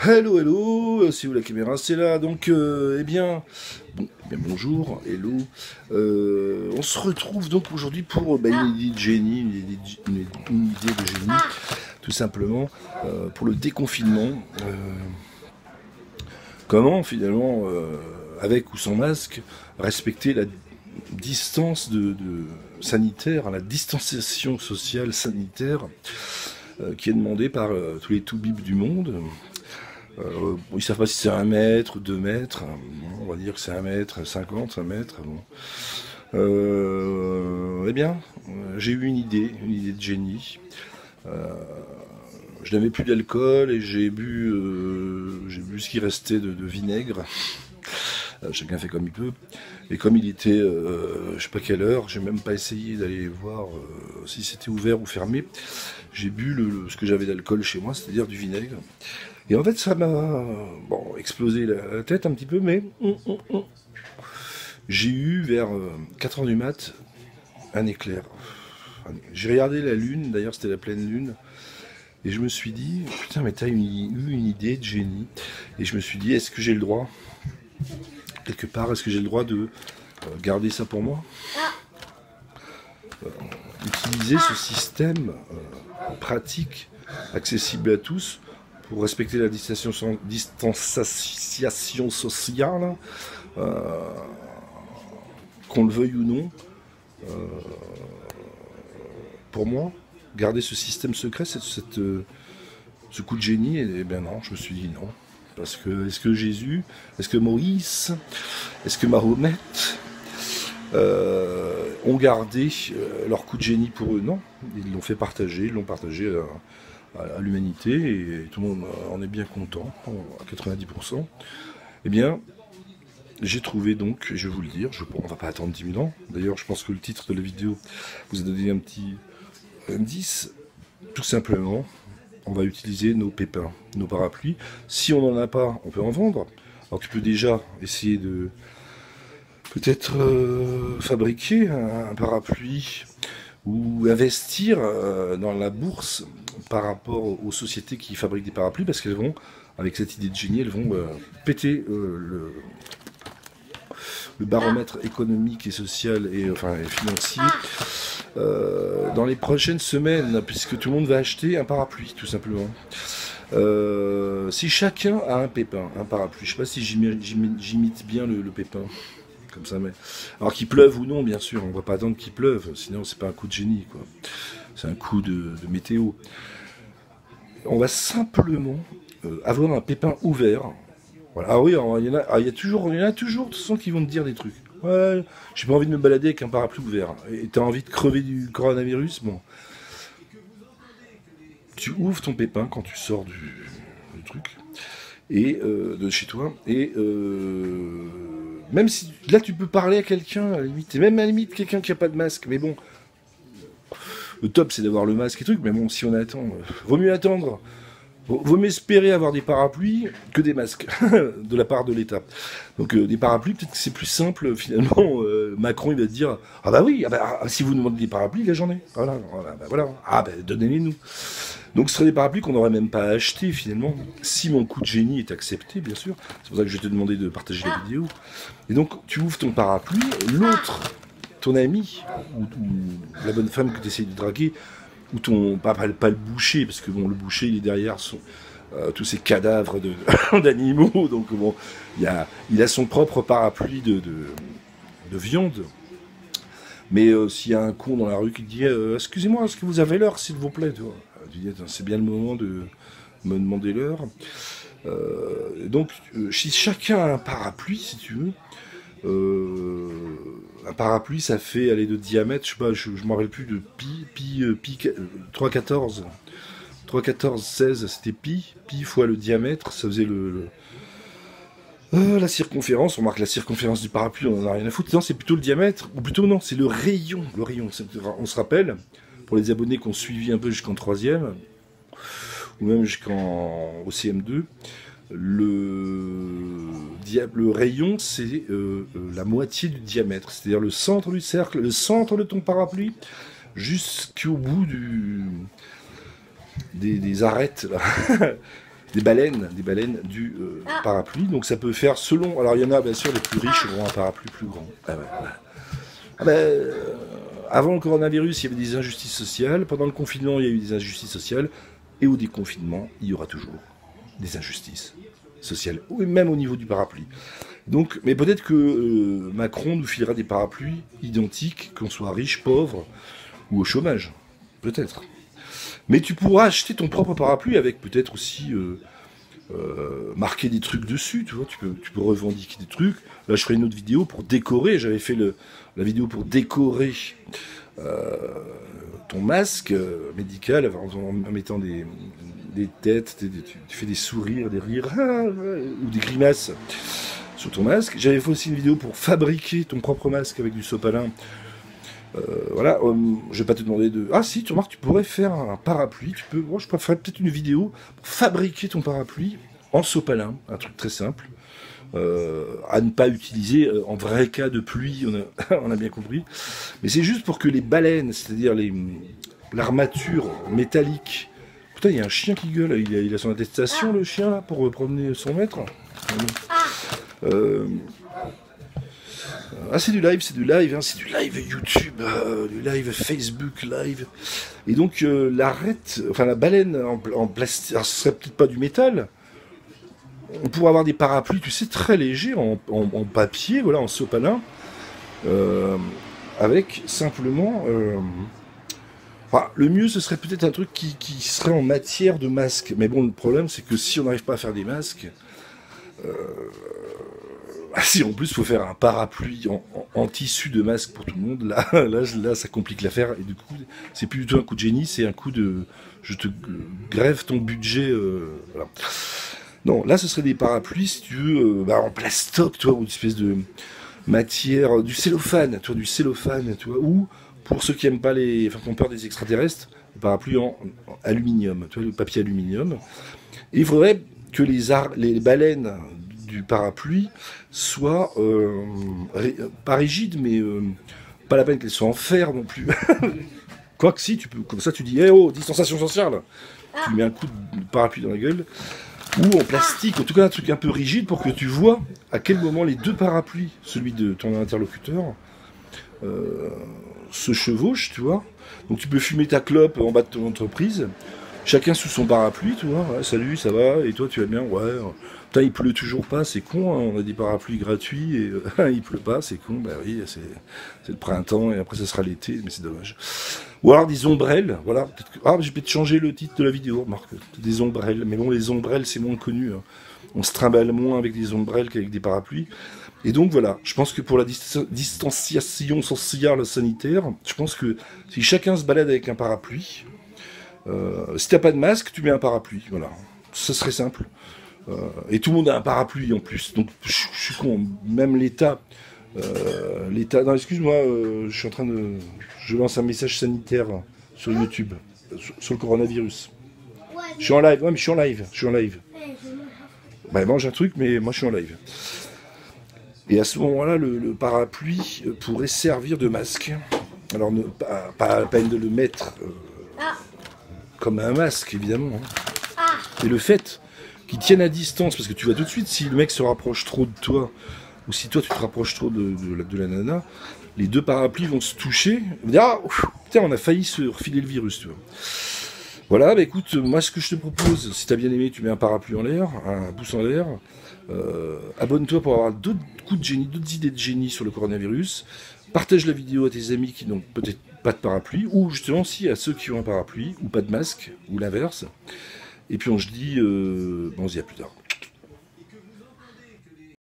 Hello, hello, si vous la caméra c'est là, donc bonjour, hello. On se retrouve donc aujourd'hui pour une idée de génie, une idée de génie, tout simplement, pour le déconfinement. Comment finalement, avec ou sans masque, respecter la distance sanitaire, la distanciation sociale sanitaire qui est demandée par tous les toubibs du monde. Ils ne savent pas si c'est 1 mètre, 2 mètres, on va dire que c'est 1 mètre, 50, 1 mètre. Bon. J'ai eu une idée de génie. Je n'avais plus d'alcool et j'ai bu ce qui restait de vinaigre. Chacun fait comme il peut. Et comme il était, je sais pas quelle heure, j'ai même pas essayé d'aller voir si c'était ouvert ou fermé. J'ai bu ce que j'avais d'alcool chez moi, c'est-à-dire du vinaigre. Et en fait, ça m'a explosé la tête un petit peu, mais j'ai eu vers 4 h du mat un éclair. J'ai regardé la lune, d'ailleurs c'était la pleine lune, et je me suis dit, putain, mais t'as eu une idée de génie. Et je me suis dit, est-ce que j'ai le droit, quelque part, est-ce que j'ai le droit de garder ça pour moi, utiliser ce système pratique, accessible à tous, pour respecter la distanciation sociale, qu'on le veuille ou non. Pour moi, garder ce système secret, ce coup de génie, et bien non, je me suis dit non. Parce que, est-ce que Jésus, est-ce que Moïse, est-ce que Mahomet ont gardé leur coup de génie pour eux? Non, ils l'ont partagé à l'humanité, et tout le monde en est bien content, à 90%. Eh bien, j'ai trouvé donc, je vais vous le dire, on va pas attendre 10 000 ans. D'ailleurs, je pense que le titre de la vidéo vous a donné un petit indice. Tout simplement, on va utiliser nos pépins, nos parapluies. Si on n'en a pas, on peut en vendre. Alors tu peux déjà essayer de peut-être fabriquer un parapluie ou investir dans la bourse par rapport aux sociétés qui fabriquent des parapluies, parce qu'elles vont, avec cette idée de génie, elles vont péter le baromètre économique et social et financier dans les prochaines semaines, puisque tout le monde va acheter un parapluie, tout simplement. Si chacun a un pépin, un parapluie, je sais pas si j'imite bien le pépin, comme ça, mais alors qu'il pleuve ou non, bien sûr, on va pas attendre qu'il pleuve, sinon c'est pas un coup de génie, quoi. C'est un coup de météo. On va simplement avoir un pépin ouvert. Voilà. Ah oui, il y en a toujours de toute façon qui vont te dire des trucs. Ouais, j'ai pas envie de me balader avec un parapluie ouvert. Et t'as envie de crever du coronavirus, bon. Tu ouvres ton pépin quand tu sors du truc, et de chez toi, et même si là tu peux parler à quelqu'un, à la limite, et même à la limite quelqu'un qui a pas de masque, mais bon, le top c'est d'avoir le masque et truc, mais bon, si on attend, vaut mieux attendre. Vaut mieux espérer avoir des parapluies que des masques de la part de l'État. Donc des parapluies, peut-être que c'est plus simple finalement. Macron il va te dire, ah bah oui, si vous demandez des parapluies, là j'en ai. Voilà. Ah bah donnez-les nous. Donc ce seraient des parapluies qu'on n'aurait même pas acheté finalement, si mon coup de génie est accepté, bien sûr. C'est pour ça que je vais te demander de partager la vidéo. Et donc tu ouvres ton parapluie, l'autre, ton ami, ou la bonne femme que tu essayes de draguer, ou pas le boucher, parce que bon, le boucher il est derrière tous ces cadavres d'animaux, donc bon, il a son propre parapluie de viande. Mais s'il y a un con dans la rue qui dit excusez-moi, est-ce que vous avez l'heure, s'il vous plaît, tu dis, c'est bien le moment de me demander l'heure. Donc si chacun a un parapluie, si tu veux, un parapluie ça fait aller de diamètre, je sais pas, je m'en rappelle plus, de pi 3,14 3,14 16, c'était pi fois le diamètre, ça faisait la circonférence. On marque la circonférence du parapluie, on en a rien à foutre. Non, c'est plutôt le diamètre, ou plutôt non, c'est le rayon. On se rappelle, pour les abonnés qui ont suivi un peu jusqu'en 3e, ou même jusqu'au CM2, le rayon, c'est la moitié du diamètre, c'est-à-dire le centre du cercle, le centre de ton parapluie, jusqu'au bout des arêtes, là. des baleines du parapluie. Donc ça peut faire selon... Alors il y en a bien sûr les plus riches auront un parapluie plus grand. Ah ouais, ouais. Ah ben, avant le coronavirus, il y avait des injustices sociales. Pendant le confinement, il y a eu des injustices sociales. Et au déconfinement, il y aura toujours des injustices sociales, ou même au niveau du parapluie. Donc, mais peut-être que Macron nous filera des parapluies identiques, qu'on soit riche, pauvre ou au chômage. Peut-être. Mais tu pourras acheter ton propre parapluie avec peut-être aussi marquer des trucs dessus, tu vois. Tu peux revendiquer des trucs. Là, je ferai une autre vidéo pour décorer. J'avais fait la vidéo pour décorer ton masque médical en mettant des têtes, tu fais des sourires, des rires ou des grimaces sur ton masque. J'avais fait aussi une vidéo pour fabriquer ton propre masque avec du sopalin. Voilà, je vais pas te demander de... Ah si, tu remarques, tu pourrais faire un parapluie. Moi, je ferais peut-être une vidéo pour fabriquer ton parapluie en sopalin, un truc très simple. À ne pas utiliser en vrai cas de pluie, on a bien compris. Mais c'est juste pour que les baleines, c'est-à-dire l'armature métallique... Putain, il y a un chien qui gueule, il a son attestation, le chien, là, pour promener son maître. Ah, c'est du live, hein, c'est du live YouTube, du live Facebook live. Et donc, l'arête, enfin la baleine en plastique, ce serait peut-être pas du métal. On pourrait avoir des parapluies, tu sais, très légers, en papier, voilà, en sopalin, avec simplement... Enfin, le mieux, ce serait peut-être un truc qui serait en matière de masque. Mais bon, le problème, c'est que si on n'arrive pas à faire des masques... Ah si, en plus, il faut faire un parapluie en tissu de masque pour tout le monde. Là, ça complique l'affaire. Et du coup, c'est plus du tout un coup de génie, c'est un coup de... Je te grève ton budget. Voilà. Non, là, ce serait des parapluies, si tu veux, en plastoc, tu vois, ou une espèce de matière, du cellophane, tu vois, ou, pour ceux qui aiment pas qui ont peur des extraterrestres, des parapluies en aluminium, tu vois, le papier aluminium. Et il faudrait que les baleines du parapluie soient pas rigides, mais pas la peine qu'elles soient en fer non plus. Quoique si, tu peux, comme ça tu dis, eh oh, distanciation sociale. Tu mets un coup de parapluie dans la gueule. Ou en plastique, en tout cas un truc un peu rigide pour que tu vois à quel moment les deux parapluies, celui de ton interlocuteur, se chevauchent, tu vois. Donc tu peux fumer ta clope en bas de ton entreprise, chacun sous son parapluie, tu vois. Ouais, salut, ça va, et toi tu vas bien, ouais. Putain, il pleut toujours pas, c'est con, hein, on a des parapluies gratuits, et il pleut pas, c'est con, bah oui, c'est le printemps, et après ça sera l'été, mais c'est dommage. Ou alors des ombrelles, voilà. Je vais peut-être changer le titre de la vidéo, Marc. Des ombrelles, mais bon, les ombrelles, c'est moins connu. Hein. On se trimballe moins avec des ombrelles qu'avec des parapluies. Et donc voilà, je pense que pour la distanciation sociale sanitaire, je pense que si chacun se balade avec un parapluie, si t'as pas de masque, tu mets un parapluie, voilà. Ça serait simple. Et tout le monde a un parapluie en plus, donc je suis con, même l'État... non, excuse-moi, je suis en train de... Je lance un message sanitaire sur YouTube, sur le coronavirus. Je suis en live, ouais, mais je suis en live. Bah, mange un truc, mais moi je suis en live. Et à ce moment-là, le parapluie pourrait servir de masque. Alors, pas la peine de le mettre comme un masque, évidemment. Hein. Et le fait qu'il tienne à distance, parce que tu vois tout de suite, si le mec se rapproche trop de toi, ou si toi tu te rapproches trop de la nana, les deux parapluies vont se toucher, on va dire, ah, putain, on a failli se refiler le virus, tu vois. Voilà, bah écoute, moi ce que je te propose, si t'as bien aimé, tu mets un parapluie en l'air, un pouce en l'air, abonne-toi pour avoir d'autres coups de génie, d'autres idées de génie sur le coronavirus, partage la vidéo à tes amis qui n'ont peut-être pas de parapluie, ou justement si à ceux qui ont un parapluie, ou pas de masque, ou l'inverse, et puis on se dit, on se dit à plus tard.